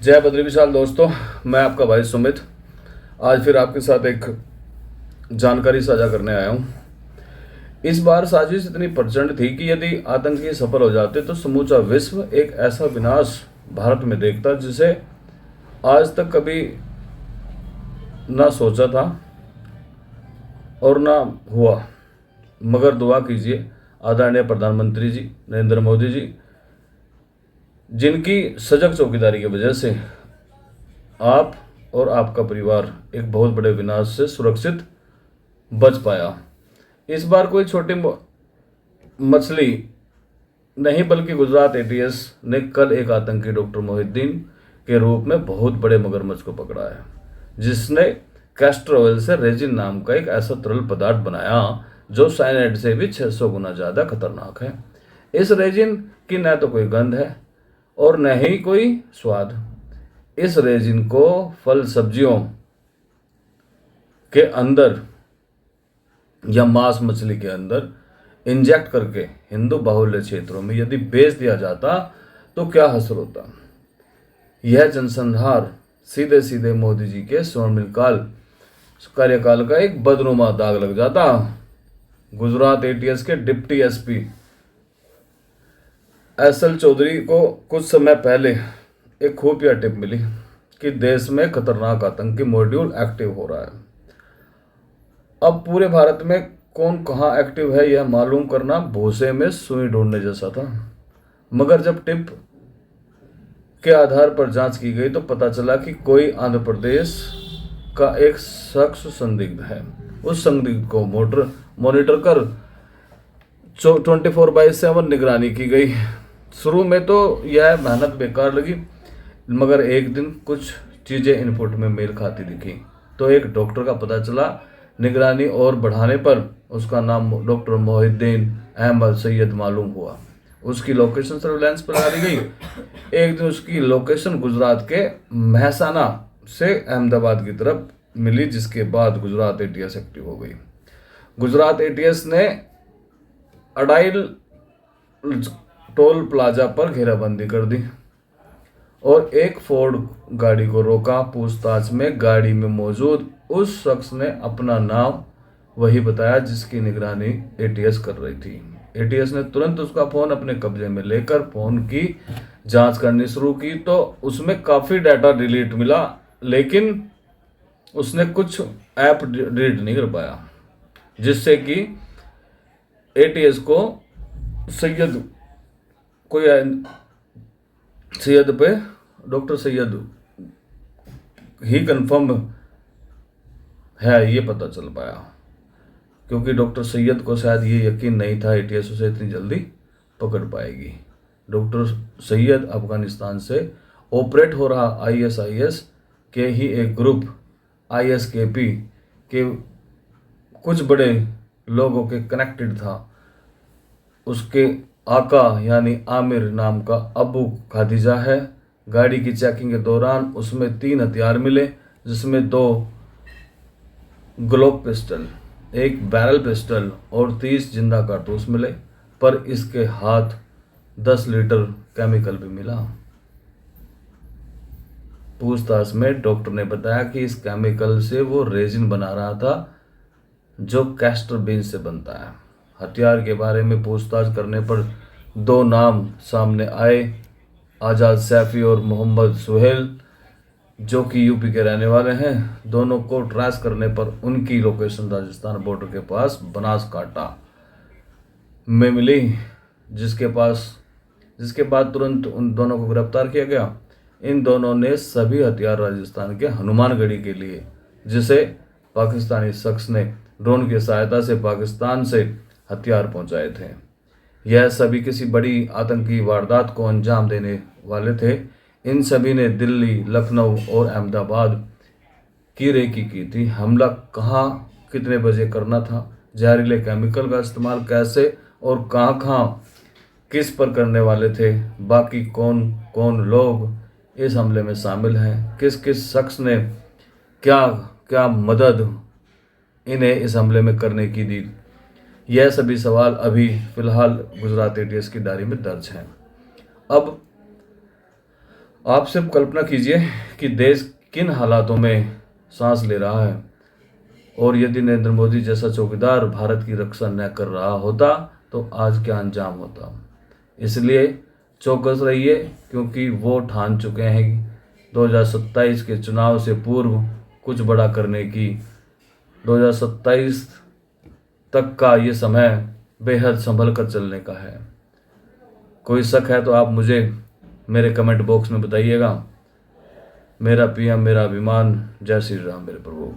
जय बद्री विशाल दोस्तों, मैं आपका भाई सुमित आज फिर आपके साथ एक जानकारी साझा करने आया हूँ। इस बार साजिश इतनी प्रचंड थी कि यदि आतंकी सफल हो जाते तो समूचा विश्व एक ऐसा विनाश भारत में देखता जिसे आज तक कभी ना सोचा था और ना हुआ। मगर दुआ कीजिए आदरणीय प्रधानमंत्री जी नरेंद्र मोदी जी, जिनकी सजग चौकीदारी की वजह से आप और आपका परिवार एक बहुत बड़े विनाश से सुरक्षित बच पाया। इस बार कोई छोटी मछली नहीं बल्कि गुजरात एटीएस ने कल एक आतंकी डॉक्टर मोहिद्दीन के रूप में बहुत बड़े मगरमच्छ को पकड़ा है, जिसने कैस्टर ऑयल से रेजिन नाम का एक ऐसा तरल पदार्थ बनाया जो साइनाइड से भी 600 गुना ज़्यादा खतरनाक है। इस रेजिन की न तो कोई गंध है और न ही कोई स्वाद। इस रेजिन को फल सब्जियों के अंदर या मांस मछली के अंदर इंजेक्ट करके हिंदू बाहुल्य क्षेत्रों में यदि बेच दिया जाता तो क्या हसर होता। यह जनसंहार सीधे सीधे मोदी जी के स्वर्णिम कार्यकाल का एक बदनुमा दाग लग जाता। गुजरात एटीएस के डिप्टी एसपी एसएल चौधरी को कुछ समय पहले एक खुफिया टिप मिली कि देश में खतरनाक आतंकी मॉड्यूल एक्टिव हो रहा है। अब पूरे भारत में कौन कहाँ एक्टिव है यह मालूम करना भूसे में सुई ढूंढने जैसा था। मगर जब टिप के आधार पर जांच की गई तो पता चला कि कोई आंध्र प्रदेश का एक शख्स संदिग्ध है। उस संदिग्ध को मॉनिटर कर 24/7 निगरानी की गई। शुरू में तो यह मेहनत बेकार लगी, मगर एक दिन कुछ चीज़ें इनपुट में मेल खाती दिखी तो एक डॉक्टर का पता चला। निगरानी और बढ़ाने पर उसका नाम डॉक्टर मोहिद्दीन अहमद सैयद मालूम हुआ। उसकी लोकेशन सर्विलांस पर आ दी गई। एक दिन उसकी लोकेशन गुजरात के महसाना से अहमदाबाद की तरफ मिली, जिसके बाद गुजरात एटीएस एक्टिव हो गई। गुजरात एटीएस ने अडाइल टोल प्लाजा पर घेराबंदी कर दी और एक फोर्ड गाड़ी को रोका। पूछताछ में गाड़ी में मौजूद उस शख्स ने अपना नाम वही बताया जिसकी निगरानी एटीएस कर रही थी। एटीएस ने तुरंत उसका फ़ोन अपने कब्जे में लेकर फ़ोन की जांच करनी शुरू की तो उसमें काफ़ी डाटा डिलीट मिला, लेकिन उसने कुछ ऐप डिलीट नहीं कर पाया, जिससे कि एटीएस को सैयद पे डॉक्टर सैयद ही कंफर्म है ये पता चल पाया, क्योंकि डॉक्टर सैयद को शायद ये यकीन नहीं था एटीएस उसे इतनी जल्दी पकड़ पाएगी। डॉक्टर सैयद अफगानिस्तान से ऑपरेट हो रहा आईएसआईएस के ही एक ग्रुप आईएसकेपी के कुछ बड़े लोगों के कनेक्टेड था। उसके आका यानी आमिर नाम का अबू खादिजा है। गाड़ी की चेकिंग के दौरान उसमें 3 हथियार मिले, जिसमें 2 ग्लोक पिस्टल, 1 बैरल पिस्टल और 30 जिंदा कारतूस मिले, पर इसके हाथ 10 लीटर केमिकल भी मिला। पूछताछ में डॉक्टर ने बताया कि इस केमिकल से वो रेजिन बना रहा था जो कैस्टर बीन से बनता है। हथियार के बारे में पूछताछ करने पर 2 नाम सामने आए, आज़ाद सैफी और मोहम्मद सुहेल, जो कि यूपी के रहने वाले हैं। दोनों को ट्रेस करने पर उनकी लोकेशन राजस्थान बॉर्डर के पास बनासकांठा में मिली, जिसके बाद तुरंत उन दोनों को गिरफ्तार किया गया। इन दोनों ने सभी हथियार राजस्थान के हनुमानगढ़ी के लिए, जिसे पाकिस्तानी शख्स ने ड्रोन की सहायता से पाकिस्तान से हथियार पहुंचाए थे। यह सभी किसी बड़ी आतंकी वारदात को अंजाम देने वाले थे। इन सभी ने दिल्ली, लखनऊ और अहमदाबाद की रेकी की थी। हमला कहाँ कितने बजे करना था, जहरीले केमिकल का इस्तेमाल कैसे और कहाँ किस पर करने वाले थे, बाकी कौन कौन लोग इस हमले में शामिल हैं, किस किस शख्स ने क्या क्या मदद इन्हें इस हमले में करने की दी, यह सभी सवाल अभी फिलहाल गुजरात एटीएस की डायरी में दर्ज हैं। अब आप सिर्फ कल्पना कीजिए कि देश किन हालातों में सांस ले रहा है, और यदि नरेंद्र मोदी जैसा चौकीदार भारत की रक्षा न कर रहा होता तो आज क्या अंजाम होता। इसलिए चौकस रहिए, क्योंकि वो ठान चुके हैं कि 2027 के चुनाव से पूर्व कुछ बड़ा करने की। 2027 तक का ये समय बेहद संभल कर चलने का है। कोई शक है तो आप मुझे मेरे कमेंट बॉक्स में बताइएगा। मेरा पीएम मेरा अभिमान। जय श्री राम मेरे प्रभु।